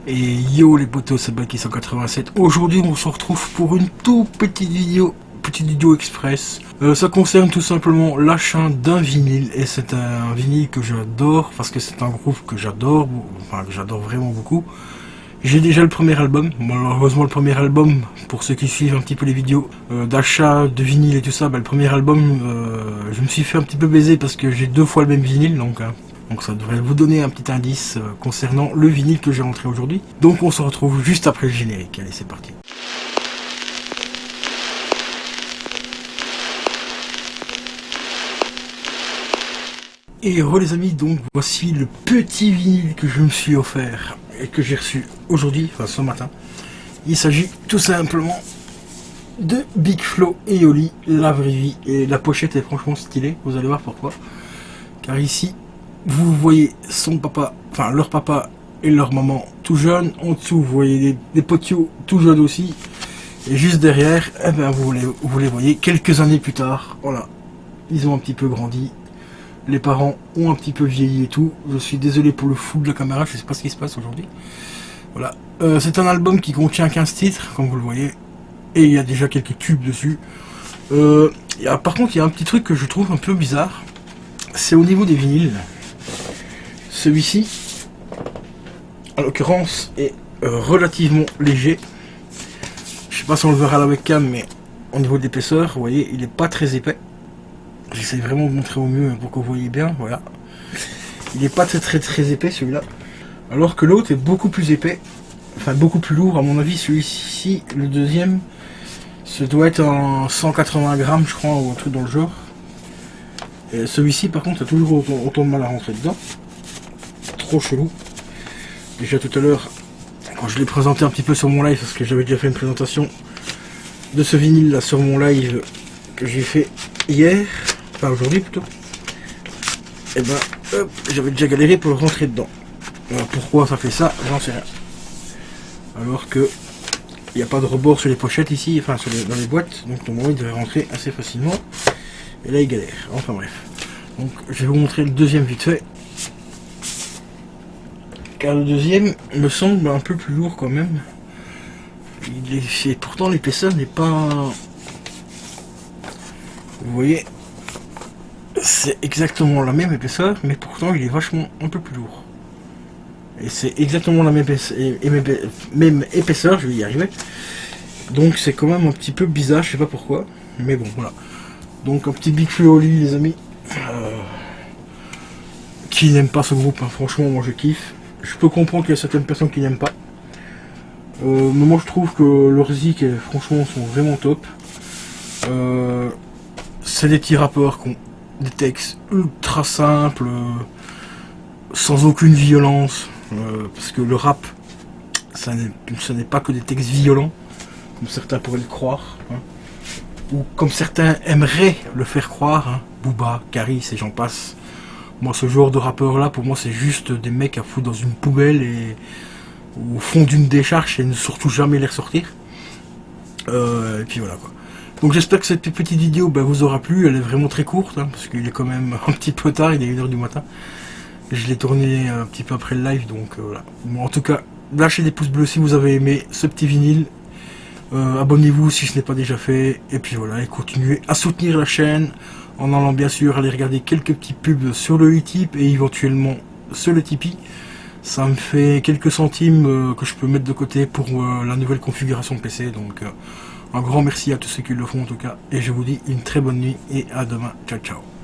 Et yo les potos, c'est Baki 187. Aujourd'hui on se retrouve pour une toute petite vidéo express. Ça concerne tout simplement l'achat d'un vinyle. Et c'est un vinyle que j'adore parce que c'est un groupe que j'adore, enfin que j'adore vraiment beaucoup. J'ai déjà le premier album, malheureusement le premier album, pour ceux qui suivent un petit peu les vidéos d'achat de vinyle et tout ça, le premier album, je me suis fait un petit peu baiser parce que j'ai 2 fois le même vinyle, donc ça devrait vous donner un petit indice concernant le vinyle que j'ai rentré aujourd'hui. Donc on se retrouve juste après le générique, allez c'est parti. Et re les amis, donc voici le petit vinyle que je me suis offert et que j'ai reçu aujourd'hui, enfin ce matin. Il s'agit tout simplement de Big Flo et Oli, la vraie vie. Et la pochette est franchement stylée, vous allez voir pourquoi. Car ici, vous voyez son papa, enfin leur papa et leur maman tout jeunes. En dessous, vous voyez des potios tout jeunes aussi. Et juste derrière, eh ben, vous les voyez quelques années plus tard. Voilà, ils ont un petit peu grandi. Les parents ont un petit peu vieilli et tout. Je suis désolé pour le flou de la caméra, je sais pas ce qui se passe aujourd'hui. Voilà. C'est un album qui contient 15 titres, comme vous le voyez. Et il y a déjà quelques tubes dessus. Par contre, il y a un petit truc que je trouve un peu bizarre. C'est au niveau des vinyles. Celui-ci, en l'occurrence, est relativement léger. Je sais pas si on le verra à la webcam, mais au niveau de l'épaisseur, vous voyez, il n'est pas très épais. J'essaie vraiment de montrer au mieux pour que vous voyez bien, voilà. Il n'est pas très épais celui-là. Alors que l'autre est beaucoup plus épais, enfin beaucoup plus lourd à mon avis. Celui-ci, le deuxième, ça doit être en 180 grammes je crois, ou un truc dans le genre. Et celui-ci par contre a toujours autant de mal à rentrer dedans. Trop chelou. Déjà tout à l'heure, quand je l'ai présenté un petit peu sur mon live, parce que j'avais déjà fait une présentation de ce vinyle là sur mon live que j'ai fait hier, enfin aujourd'hui plutôt, et ben hop, j'avais déjà galéré pour le rentrer dedans. Alors, pourquoi ça fait ça, j'en sais rien. Alors que il n'y a pas de rebord sur les pochettes ici, enfin dans les boîtes, donc normalement il devrait rentrer assez facilement. Et là il galère, enfin bref. Donc je vais vous montrer le deuxième vite fait. Car le deuxième me semble un peu plus lourd quand même. Pourtant l'épaisseur n'est pas... Vous voyez, c'est exactement la même épaisseur, mais pourtant il est vachement un peu plus lourd. Et c'est exactement la même épaisseur, je vais y arriver. Donc c'est quand même un petit peu bizarre, je sais pas pourquoi. Mais bon, voilà. Donc un petit Big Flo et Oli, les amis. Qui n'aiment pas ce groupe, hein. Franchement, moi je kiffe. Je peux comprendre qu'il y a certaines personnes qui n'aiment pas. Mais moi je trouve que leurs zik, franchement, sont vraiment top. C'est des petits rappeurs qui ont des textes ultra simples, sans aucune violence. Parce que le rap, ce n'est pas que des textes violents, comme certains pourraient le croire, hein, ou comme certains aimeraient le faire croire, hein, Booba, Caris et j'en passe. Moi, ce genre de rappeur là, pour moi, c'est juste des mecs à foutre dans une poubelle et au fond d'une décharge et ne surtout jamais les ressortir. Et puis voilà quoi. Donc j'espère que cette petite vidéo vous aura plu. Elle est vraiment très courte, hein, parce qu'il est quand même un petit peu tard, il est 1h du matin. Je l'ai tourné un petit peu après le live, donc voilà. Bon, en tout cas, lâchez des pouces bleus si vous avez aimé ce petit vinyle. Abonnez-vous si ce n'est pas déjà fait. Et puis voilà, et continuez à soutenir la chaîne en allant bien sûr aller regarder quelques petits pubs sur le Utip et éventuellement sur le Tipeee. Ça me fait quelques centimes que je peux mettre de côté pour la nouvelle configuration PC. Donc un grand merci à tous ceux qui le font en tout cas. Et je vous dis une très bonne nuit et à demain. Ciao ciao.